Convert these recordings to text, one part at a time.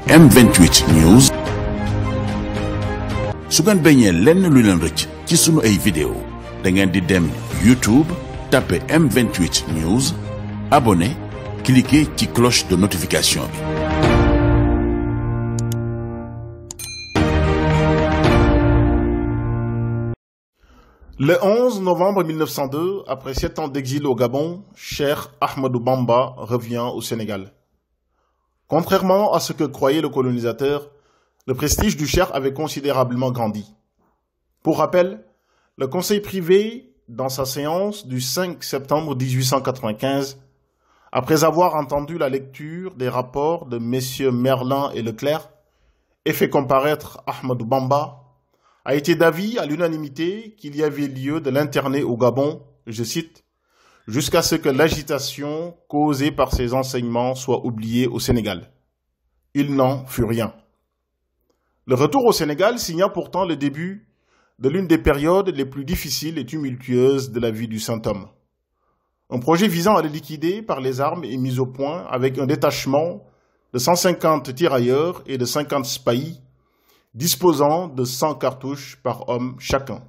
M28 News su ngeen bañee lenn lu leen rëcc ci sunu ay vidéo da ngeen di dem YouTube tapé M28 News abonné cliquer ci cloche de notification bi. Le 11 novembre 1902, après 7 ans d'exil au Gabon, Cheikh Ahmadou Bamba revient au Sénégal. Contrairement à ce que croyait le colonisateur, le prestige du Cheikh avait considérablement grandi. Pour rappel, le conseil privé, dans sa séance du 5 septembre 1895, après avoir entendu la lecture des rapports de messieurs Merlin et Leclerc, et fait comparaître Ahmadou Bamba, a été d'avis à l'unanimité qu'il y avait lieu de l'interner au Gabon, je cite, « jusqu'à ce que l'agitation causée par ses enseignements soit oubliée au Sénégal ». Il n'en fut rien. Le retour au Sénégal signa pourtant le début de l'une des périodes les plus difficiles et tumultueuses de la vie du saint homme. Un projet visant à le liquider par les armes est mis au point avec un détachement de 150 tirailleurs et de 50 spahis, disposant de 100 cartouches par homme chacun.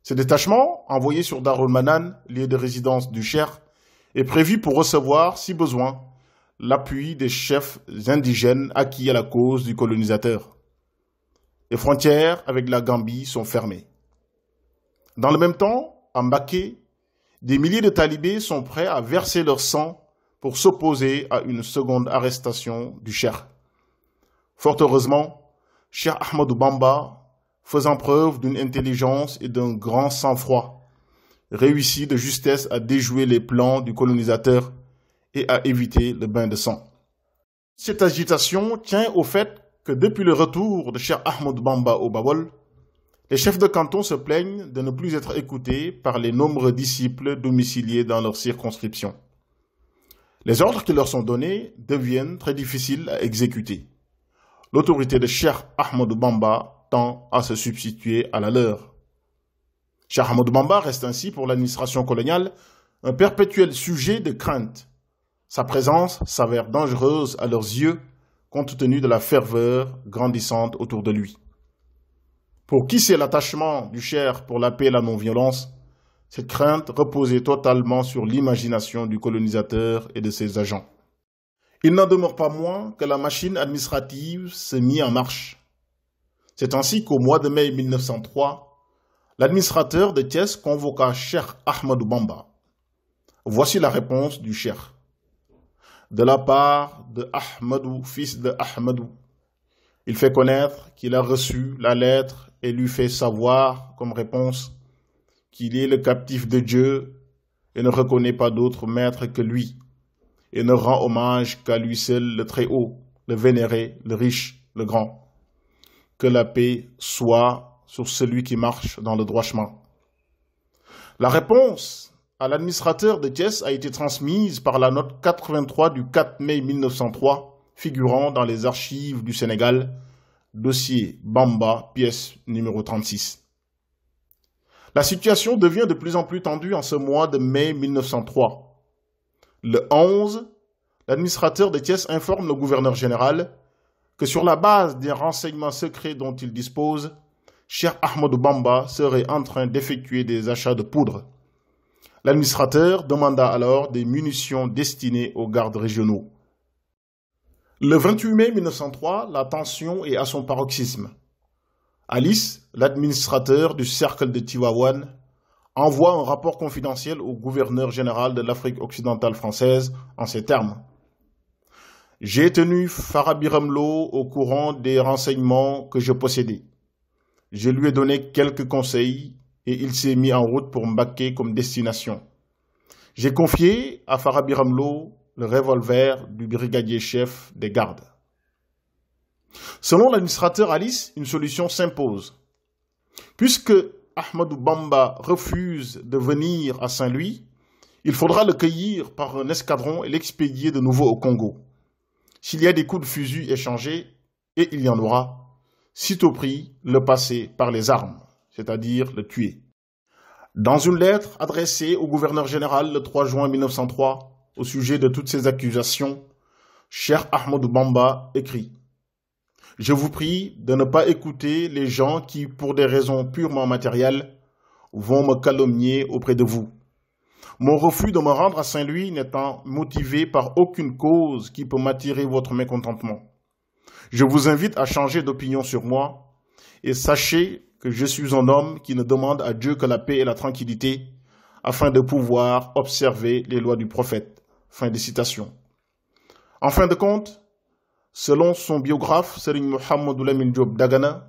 Ce détachement, envoyé sur Darul Manan, lieu de résidence du Cheikh, est prévu pour recevoir, si besoin, l'appui des chefs indigènes acquis à la cause du colonisateur. Les frontières avec la Gambie sont fermées. Dans le même temps, à Mbaké, des milliers de talibés sont prêts à verser leur sang pour s'opposer à une seconde arrestation du Cheikh. Fort heureusement, Cheikh Ahmadou Bamba, faisant preuve d'une intelligence et d'un grand sang-froid, réussit de justesse à déjouer les plans du colonisateur et à éviter le bain de sang. Cette agitation tient au fait que depuis le retour de Cheikh Ahmadou Bamba au Bawol, les chefs de canton se plaignent de ne plus être écoutés par les nombreux disciples domiciliés dans leur circonscription. Les ordres qui leur sont donnés deviennent très difficiles à exécuter. L'autorité de Cheikh Ahmadou Bamba tend à se substituer à la leur. Cheikh Ahmadou Bamba reste ainsi pour l'administration coloniale un perpétuel sujet de crainte. Sa présence s'avère dangereuse à leurs yeux compte tenu de la ferveur grandissante autour de lui. Pour qui c'est l'attachement du Cheikh pour la paix et la non-violence, cette crainte reposait totalement sur l'imagination du colonisateur et de ses agents. Il n'en demeure pas moins que la machine administrative se mit en marche. C'est ainsi qu'au mois de mai 1903, l'administrateur de Thiès convoqua Cheikh Ahmadou Bamba. Voici la réponse du Cheikh. De la part de Ahmadou, fils de Ahmadou, il fait connaître qu'il a reçu la lettre et lui fait savoir comme réponse qu'il est le captif de Dieu et ne reconnaît pas d'autre maître que lui, et ne rend hommage qu'à lui seul le Très-Haut, le Vénéré, le Riche, le Grand. Que la paix soit sur celui qui marche dans le droit chemin. La réponse à l'administrateur de Thiès a été transmise par la note 83 du 4 mai 1903, figurant dans les archives du Sénégal, dossier Bamba, pièce numéro 36. La situation devient de plus en plus tendue en ce mois de mai 1903. Le 11, l'administrateur de Thiès informe le gouverneur général que sur la base des renseignements secrets dont il dispose, Cheikh Ahmadou Bamba serait en train d'effectuer des achats de poudre. L'administrateur demanda alors des munitions destinées aux gardes régionaux. Le 28 mai 1903, la tension est à son paroxysme. Alice, l'administrateur du cercle de Tivaouane, envoie un rapport confidentiel au gouverneur général de l'Afrique occidentale française en ces termes. J'ai tenu Farabi Ramlo au courant des renseignements que je possédais. Je lui ai donné quelques conseils et il s'est mis en route pour Mbaké comme destination. J'ai confié à Farabi Ramlo le revolver du brigadier-chef des gardes. Selon l'administrateur Alice, une solution s'impose. Puisque Ahmadou Bamba refuse de venir à Saint-Louis, il faudra le cueillir par un escadron et l'expédier de nouveau au Congo. S'il y a des coups de fusil échangés, et il y en aura, sitôt pris, le passer par les armes, c'est-à-dire le tuer. Dans une lettre adressée au gouverneur général le 3 juin 1903, au sujet de toutes ces accusations, Cheikh Ahmadou Bamba écrit: je vous prie de ne pas écouter les gens qui, pour des raisons purement matérielles, vont me calomnier auprès de vous. Mon refus de me rendre à Saint-Louis n'étant motivé par aucune cause qui peut m'attirer votre mécontentement. Je vous invite à changer d'opinion sur moi et sachez que je suis un homme qui ne demande à Dieu que la paix et la tranquillité afin de pouvoir observer les lois du prophète. Fin de citation. En fin de compte, selon son biographe, Serigne Mouhamadou Lamine Diop Dagana,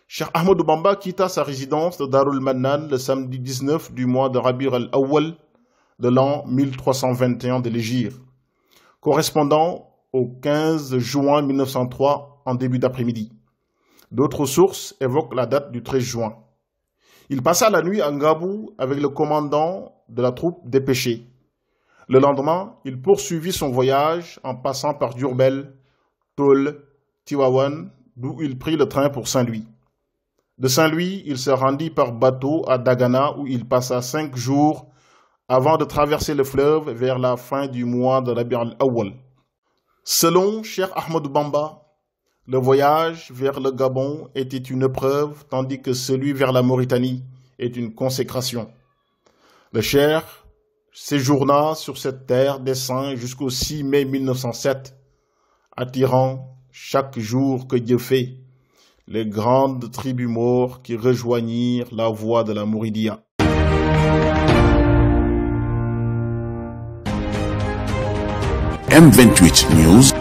Cheikh Ahmadou Bamba quitta sa résidence de Darul Mannan le samedi 19 du mois de Rabi' al-Awwal de l'an 1321 de l'Hégire, correspondant au 15 juin 1903 en début d'après-midi. D'autres sources évoquent la date du 13 juin. Il passa la nuit à Ngabou avec le commandant de la troupe dépêchée. Le lendemain, il poursuivit son voyage en passant par Diourbel, Tôle, Tivaouane, d'où il prit le train pour Saint-Louis. De Saint-Louis, il se rendit par bateau à Dagana où il passa 5 jours avant de traverser le fleuve vers la fin du mois de Rabi' al-Awwal. Selon Cheikh Ahmadou Bamba, le voyage vers le Gabon était une épreuve, tandis que celui vers la Mauritanie est une consécration. Le Cheikh séjourna sur cette terre des saints jusqu'au 6 mai 1907, attirant chaque jour que Dieu fait les grandes tribus maures qui rejoignirent la voie de la Mouridia. M28 News.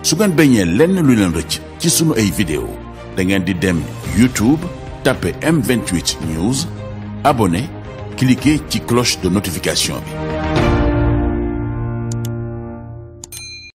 su ngeen bañee lenn lu leen rëcc ci sunu ay vidéo da ngeen di dem YouTube tapé M28 News, abonné, cliquer ci cloche de notification bi.